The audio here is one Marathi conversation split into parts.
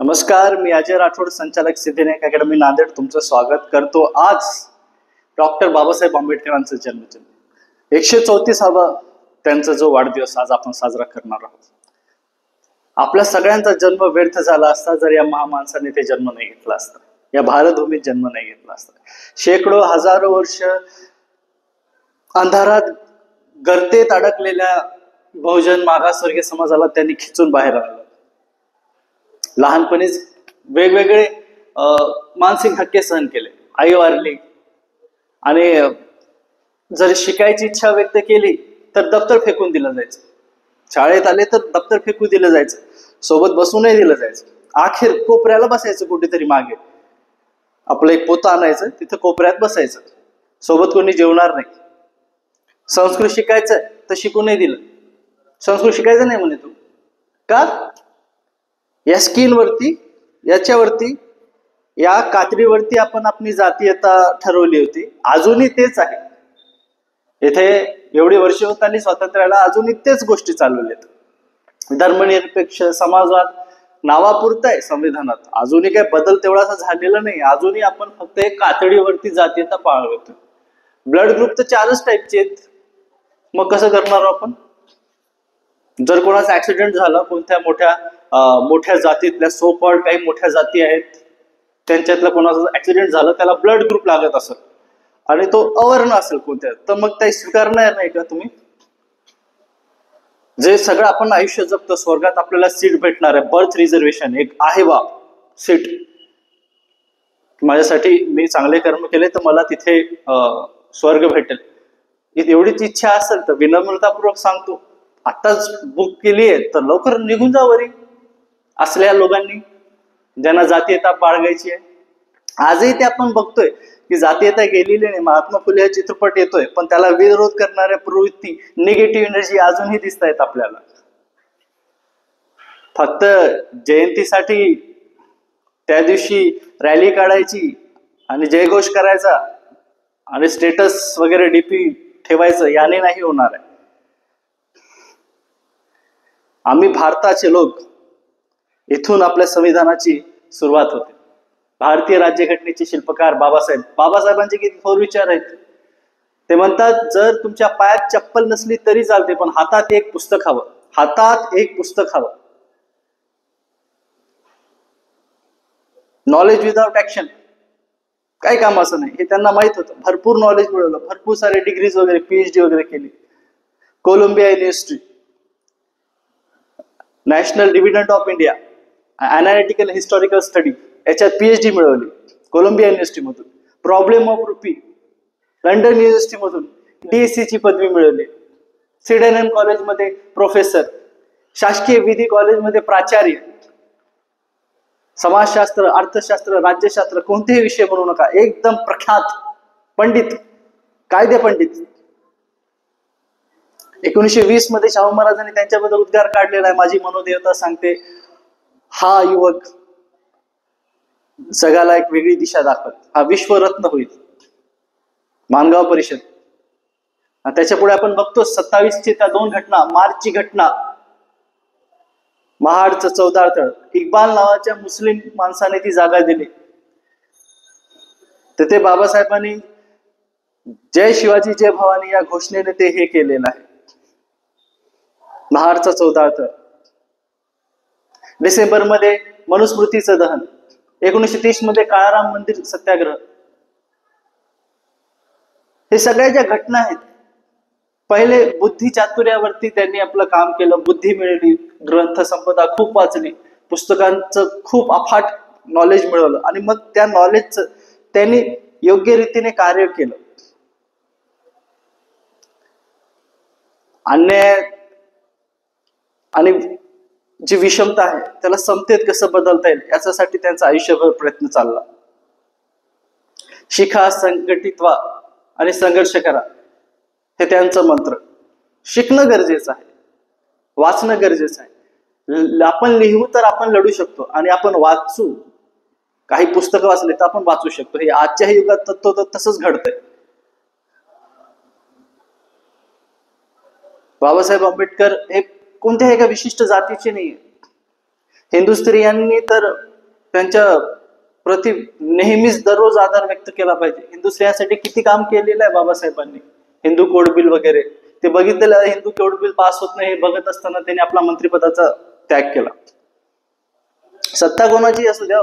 नमस्कार, मी अजय राठोड, संचालक सिद्धिविनायक अकॅडमी नांदेड तुमचं स्वागत करतो. आज डॉक्टर बाबासाहेब आंबेडकरांचा जन्मदिन 134वा त्यांचा जो वाढदिवस आज आपण साजरा करणार आहोत. आपल्या सगळ्यांचा जन्म व्यर्थ झाला असता जर या महामाणसाने ते जन्म नाही घेतला असता, या भारतभूमीत जन्म नाही घेतला असता. शेकडो हजारो वर्ष अंधारात गर्तेत अडकलेल्या बहुजन मागासवर्गीय समाजाला त्यांनी खिचून बाहेर आणलं. लहानपणीच वेगवेगळे मानसिक धक्के सहन केले. आई वारली आणि जर शिकायची इच्छा व्यक्त केली तर दप्तर फेकून दिलं जायचं. शाळेत आले तर दप्तर फेकून दिलं जायचं, सोबत बसू नाही दिलं जायचं. अखेर कोपऱ्याला बसायचं, कुठेतरी मागे आपलं एक पोतं आणायचं, तिथं कोपऱ्यात बसायचं, सोबत कोणी जेवणार नाही. संस्कृत शिकायचं तर शिकू नाही दिलं. संस्कृत शिकायचं नाही म्हणे तू का? या स्किनवरती, याच्यावरती, या कात्रीवरती आपण आपली जातीयता ठरवली होती. अजूनही तेच आहे. इथे एवढी वर्ष होत आली स्वातंत्र्याला, अजूनही तेच गोष्टी चालवल्यात. धर्मनिरपेक्ष समाजवाद नावापुरतं आहे संविधानात, अजूनही काही बदल तेवढासा झालेला नाही. अजूनही आपण फक्त एक कातडीवरती जातीयता पाळवतो. ब्लड ग्रुप तर 4च टाईपचे आहेत, मग कसं करणार आपण? जर कोणाचा ऍक्सिडेंट झाला, कोणत्या मोठ्या जातीतल्या सो कॉल्ड काही मोठ्या जाती आहेत, त्यांच्यातला कोणाचा ऍक्सिडेंट झाला, त्याला ब्लड ग्रुप लागत असेल आणि तो अवर्ण असेल कोणत्या, तर मग काही स्वीकारणार नाही का तुम्ही? जे सगळं आपण आयुष्य जगतो, स्वर्गात आपल्याला सीट भेटणार आहे, बर्थ रिझर्वेशन एक आहे बा सीट. माझ्यासाठी मी चांगले कर्म केले तर मला तिथे स्वर्ग भेटेल, एवढीच इच्छा असेल तर विनम्रतापूर्वक सांगतो, आताच बुक केली आहे तर लवकर निघून जा वरी. असल्या लोकांनी ज्यांना जातीयता बाळगायची आहे, आजही ते आपण बघतोय की जातीयता गेलेली नाही. महात्मा फुले हा चित्रपट येतोय, पण त्याला विरोध करणाऱ्या प्रवृत्ती, निगेटिव्ह एनर्जी अजूनही दिसत आहेत आपल्याला. फक्त जयंतीसाठी त्या दिवशी रॅली काढायची आणि जयघोष करायचा आणि स्टेटस वगैरे डीपी ठेवायचं, याने नाही होणार आहे. आम्ही भारताचे लोक, इथून आपल्या संविधानाची सुरुवात होते. भारतीय राज्यघटनेचे शिल्पकार बाबासाहेबांचे किती थोर विचार आहेत. ते म्हणतात, जर तुमच्या पायात चप्पल नसली तरी चालते, पण हातात एक पुस्तक हवं. हातात एक पुस्तक हवं. नॉलेज विदाउट ऍक्शन काही काम असं नाही, हे त्यांना माहित होतं. भरपूर नॉलेज मिळवलं, भरपूर सारे डिग्रीज वगैरे, PhD वगैरे केली. Columbia university, national dividend of India, analytical historical study, याच्यात PhD मिळवली कोलंबिया युनिव्हर्सिटी मधून. Problem of rupee, London university मधून DSc ची पदवी मिळवली. सिडेनम कॉलेजमध्ये प्रोफेसर, शासकीय विधी कॉलेजमध्ये प्राचार्य. समाजशास्त्र, अर्थशास्त्र, राज्यशास्त्र, कोणतेही विषय म्हणू नका, एकदम प्रख्यात पंडित, कायदे पंडित. 1920 मध्ये शाहू महाराजांनी त्यांच्याबद्दल उद्गार काढलेला आहे, माझी मनोदेवता सांगते, हा युवक जगाला एक वेगळी दिशा दाखवत, हा विश्वरत्न होईल. मानगाव परिषद. त्याच्या पुढे आपण बघतो 27ची त्या 2 घटना, मार्चची घटना, महाडचं चौदार तळ. इक्बाल नावाच्या मुस्लिम माणसाने ती जागा दिली. तिथे बाबासाहेबांनी जय शिवाजी जय भवानी या घोषणेने ते हे केलेलं आहे. महाडचा चौदार तळ. डिसेंबर मध्ये मनुस्मृतीचं दहन. 1930 मध्ये काळाराम मंदिर सत्याग्रह. हे सगळ्या ज्या घटना आहेत, पहिले बुद्धी चातुर्यावरती त्यांनी आपलं काम केलं, बुद्धी मिळवली, ग्रंथ संपदा खूप वाचली, पुस्तकांचं खूप अफाट नॉलेज मिळवलं आणि मग त्या नॉलेजचं त्यांनी योग्य रीतीने कार्य केलं. अन्याय आणि जी विषमता आहे त्याला समतेत कसं बदलता येईल याच्यासाठी त्यांचा आयुष्यभर प्रयत्न चालला. शिका, संघटित व्हा आणि संघर्ष करा, हे त्यांचं मंत्र. शिकणं गरजेचं आहे, वाचणं गरजेचं आहे. आपण लिहू तर आपण लढू शकतो आणि आपण वाचू, काही पुस्तकं वाचले तर आपण वाचू शकतो. हे आजच्या युगात तत्व तसंच घडतंय. बाबासाहेब आंबेडकर हे कोणत्याही एका विशिष्ट जातीचे नाही. हिंदू स्त्रियांनी तर त्यांच्या प्रति नेहमीच दररोज आदर व्यक्त केला पाहिजे. हिंदू स्त्रियांसाठी किती काम केलेलं आहे बाबासाहेबांनी. हिंदू कोड बिल वगैरे ते बघितलेलं आहे. हिंदू कोड बिल पास होत नाही हे बघत असताना त्यांनी आपला मंत्रिपदाचा त्याग केला. सत्ता कोणाची असू द्या,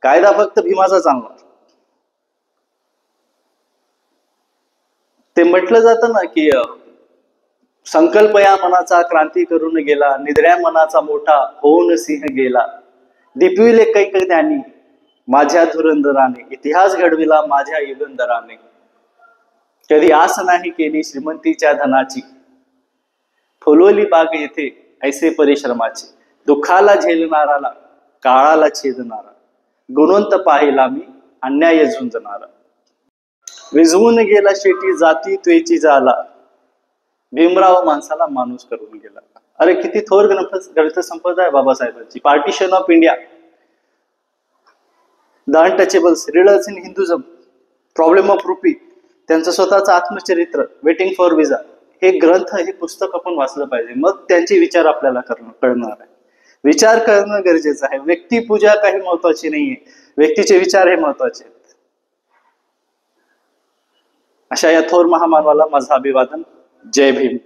कायदा फक्त भीमाचा चांगला. ते म्हटलं जातं ना की संकल्प या मनाचा क्रांती करून गेला, निद्र्या मनाचा मोठा होऊन सिंह गेला. दिपविले कैक ज्ञानी माझ्या धुरंधराने, इतिहास घडविला माझ्या युगंधराने. कधी आस नाही केली श्रीमंतीच्या धनाची, फुलवली बाग येथे ऐसे परिश्रमाची. दुःखाला झेलणाराला काळाला छेदणारा, गुणवंत पाहिला मी अन्याय झुंजणारा. विझवून गेला शेटी जाती त्वेची जाला, भीमराव माणसाला माणूस करून गेला. अरे किती थोर ग्रंथसंपदा आहे बाबासाहेबांची. Partition of India, the untouchables, riddles in हिंदुझम, problem of RuPay, त्यांचं स्वतःचं आत्मचरित्र, वेटिंग फॉर विजा, हे ग्रंथ, हे पुस्तक आपण वाचलं पाहिजे. मग त्यांचे विचार आपल्याला कळणार आहे. विचार करणं गरजेचं आहे. व्यक्तिपूजा काही महत्वाची नाहीये, व्यक्तीचे विचार हे महत्वाचे आहेत. अशा या थोर महामानवाला माझं अभिवादन. जय भीम.